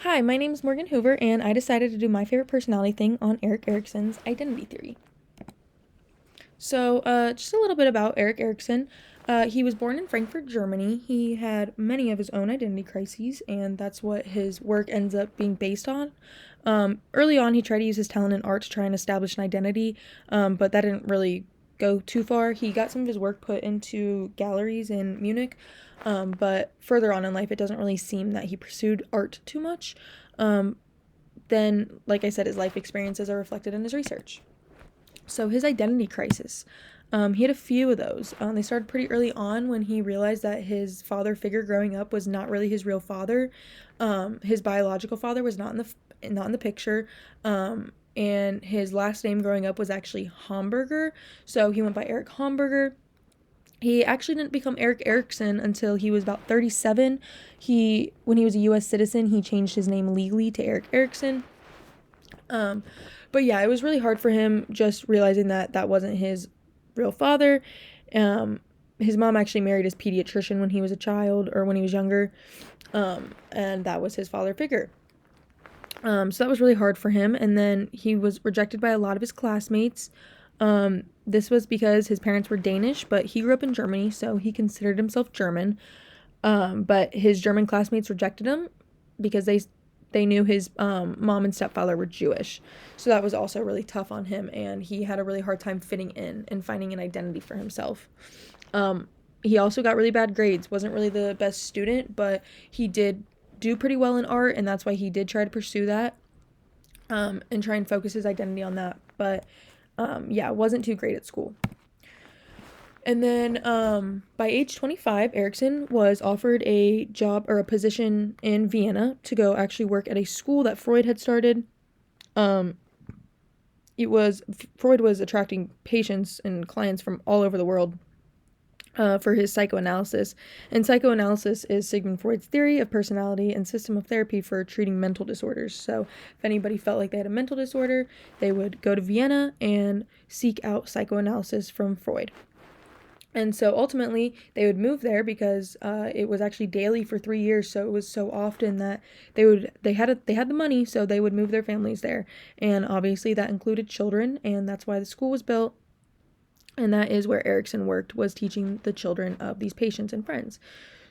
Hi, my name is Morgan Hoover, and I decided to do my favorite personality thing on Erikson's identity theory. Just a little bit about Erik Erikson. He was born in Frankfurt, Germany. He had many of his own identity crises, and that's what his work ends up being based on. Early on, he tried to use his talent in art to try and establish an identity, but that didn't really go too far. He got some of his work put into galleries in Munich, but further on in life, it doesn't really seem that he pursued art too much. Um, then, like I said, his life experiences are reflected in his research. So his identity crisis. He had a few of those. They started pretty early on when he realized that his father figure growing up was not really his real father. His biological father was not in the picture. And his last name growing up was actually Hamburger, so he went by Erik Hamburger. He actually didn't become Erik Erikson until he was about 37. When he was a U.S. citizen, he changed his name legally to Erik Erikson. Um, but yeah, it was really hard for him just realizing that that wasn't his real father. Um, his mom actually married his pediatrician when he was a child or when he was younger, and that was his father figure. So that was really hard for him. And then he was rejected by a lot of his classmates. This was because his parents were Danish, but he grew up in Germany, so he considered himself German. But his German classmates rejected him because they knew his mom and stepfather were Jewish. So that was also really tough on him, and he had a really hard time fitting in and finding an identity for himself. He also got really bad grades, wasn't really the best student, but he did do pretty well in art, and that's why he did try to pursue that and try and focus his identity on that. But yeah, wasn't too great at school. And then by age 25, Erikson was offered a job or a position in Vienna to go actually work at a school that Freud had started. Um, Freud was attracting patients and clients from all over the world for his psychoanalysis. And psychoanalysis is Sigmund Freud's theory of personality and system of therapy for treating mental disorders. So if anybody felt like they had a mental disorder, they would go to Vienna and seek out psychoanalysis from Freud. And so ultimately, they would move there because it was actually daily for 3 years. So it was so often that they had the money, so they would move their families there. And obviously, that included children, and that's why the school was built. And that is where Erikson worked, was teaching the children of these patients and friends.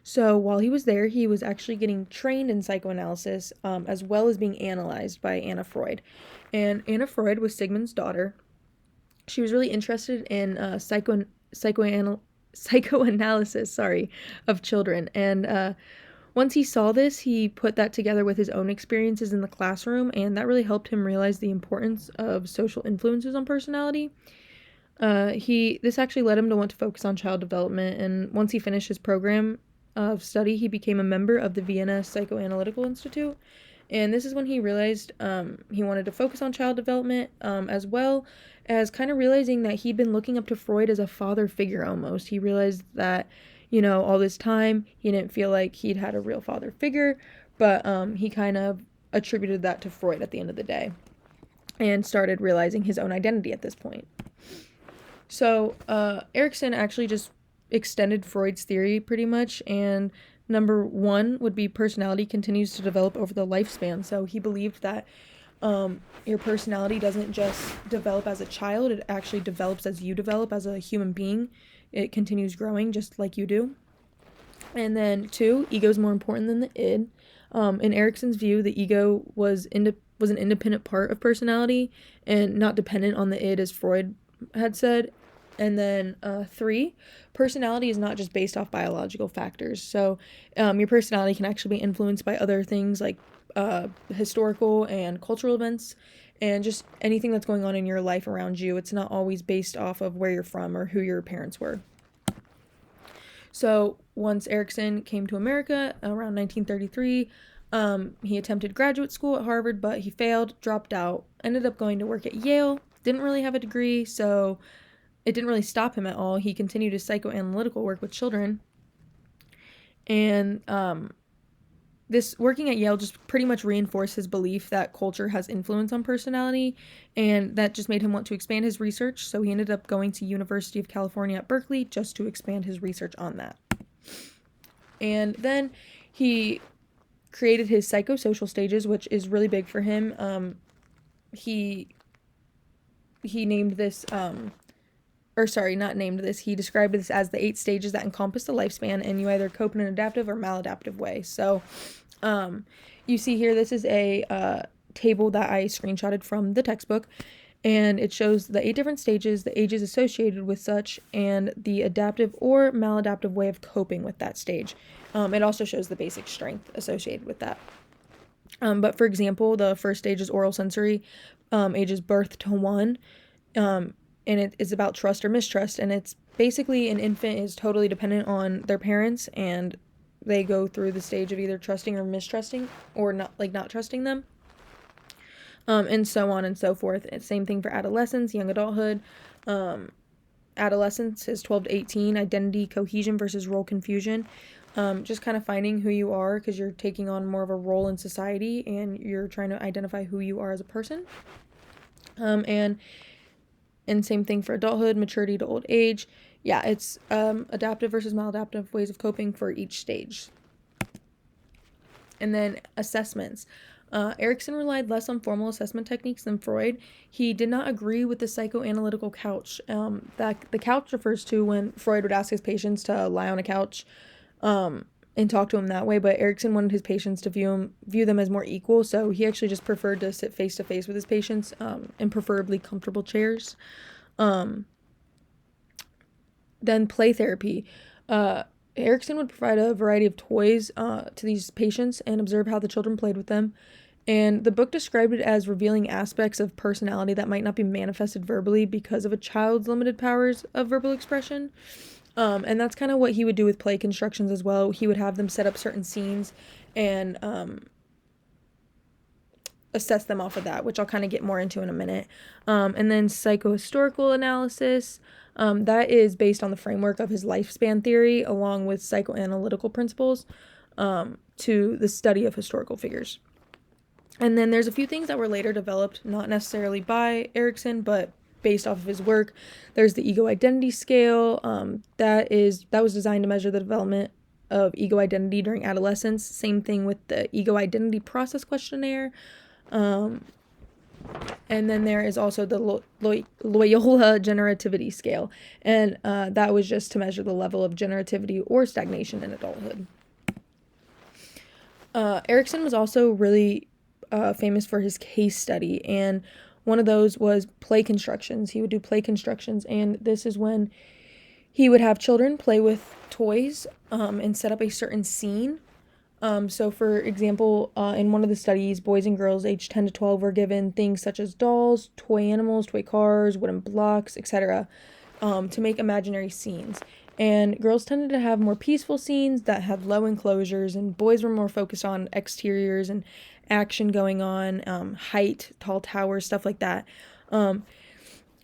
So while he was there, he was actually getting trained in psychoanalysis, as well as being analyzed by Anna Freud. And Anna Freud was Sigmund's daughter. She was really interested in psychoanalysis, of children. And once he saw this, he put that together with his own experiences in the classroom, and that really helped him realize the importance of social influences on personality. This actually led him to want to focus on child development, and once he finished his program of study, he became a member of the Vienna Psychoanalytical Institute. And this is when he realized he wanted to focus on child development, as well as kind of realizing that he'd been looking up to Freud as a father figure almost. He realized that, all this time he didn't feel like he'd had a real father figure, but he kind of attributed that to Freud at the end of the day and started realizing his own identity at this point. So Erikson actually just extended Freud's theory pretty much, and number one would be personality continues to develop over the lifespan. So he believed that your personality doesn't just develop as a child, it actually develops as you develop as a human being. It continues growing just like you do. And then two, ego is more important than the id. In Erikson's view, the ego was an independent part of personality and not dependent on the id, as Freud had said. And then three, personality is not just based off biological factors. So your personality can actually be influenced by other things like historical and cultural events and just anything that's going on in your life around you. It's not always based off of where you're from or who your parents were. So once Erikson came to America around 1933, he attempted graduate school at Harvard, but he failed, dropped out, ended up going to work at Yale, didn't really have a degree, so it didn't really stop him at all. He continued his psychoanalytical work with children. And this working at Yale just pretty much reinforced his belief that culture has influence on personality, and that just made him want to expand his research. So he ended up going to University of California at Berkeley just to expand his research on that. And then he created his psychosocial stages, which is really big for him. He named this, or sorry, not named this. He described this as the 8 stages that encompass the lifespan, and you either cope in an adaptive or maladaptive way. So, you see here, this is a table that I screenshotted from the textbook, and it shows the 8 different stages, the ages associated with such, and the adaptive or maladaptive way of coping with that stage. It also shows the basic strength associated with that. But for example, the first stage is oral sensory, ages birth to 1, and it is about trust or mistrust, and it's basically an infant is totally dependent on their parents, and they go through the stage of either trusting or mistrusting, or not trusting them, and so on and so forth. It's same thing for adolescence, young adulthood. Adolescence is 12 to 18, identity cohesion versus role confusion. Just kind of finding who you are, because you're taking on more of a role in society and you're trying to identify who you are as a person. And same thing for adulthood, maturity to old age. Yeah, it's adaptive versus maladaptive ways of coping for each stage. And then assessments. Erikson relied less on formal assessment techniques than Freud. He did not agree with the psychoanalytical couch. That the couch refers to when Freud would ask his patients to lie on a couch and talk to him that way, but Erikson wanted his patients to view them as more equal, so he actually just preferred to sit face to face with his patients, in preferably comfortable chairs. Then play therapy. Erikson would provide a variety of toys to these patients and observe how the children played with them. And the book described it as revealing aspects of personality that might not be manifested verbally because of a child's limited powers of verbal expression. And that's kind of what he would do with play constructions as well. He would have them set up certain scenes and assess them off of that, which I'll kind of get more into in a minute. And then psychohistorical analysis. That is based on the framework of his lifespan theory, along with psychoanalytical principles, to the study of historical figures. And then there's a few things that were later developed, not necessarily by Erikson, but based off of his work. There's the ego identity scale. That was designed to measure the development of ego identity during adolescence. Same thing with the ego identity process questionnaire. And then there is also the Loyola generativity scale, and that was just to measure the level of generativity or stagnation in adulthood. Erikson was also really famous for his case study, and one of those was play constructions. He would do play constructions, and this is when he would have children play with toys and set up a certain scene. So for example, in one of the studies, boys and girls aged 10 to 12 were given things such as dolls, toy animals, toy cars, wooden blocks, etc., to make imaginary scenes. And girls tended to have more peaceful scenes that had low enclosures, and boys were more focused on exteriors and action going on, height, tall towers, stuff like that.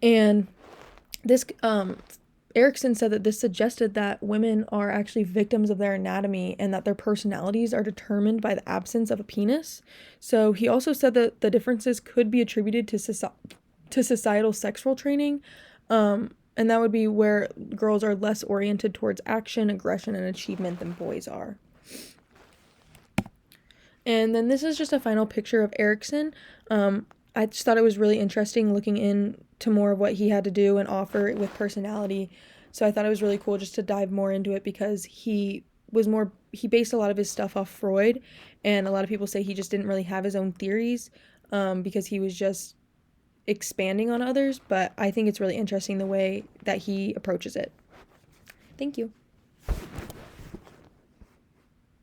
And this, Erikson said that this suggested that women are actually victims of their anatomy and that their personalities are determined by the absence of a penis. So he also said that the differences could be attributed to societal sex role training, and that would be where girls are less oriented towards action, aggression, and achievement than boys are. And then this is just a final picture of Erikson. I just thought it was really interesting looking into more of what he had to do and offer with personality. So I thought it was really cool just to dive more into it, because he based a lot of his stuff off Freud, and a lot of people say he just didn't really have his own theories, because he was just expanding on others, but I think it's really interesting the way that he approaches it. Thank you.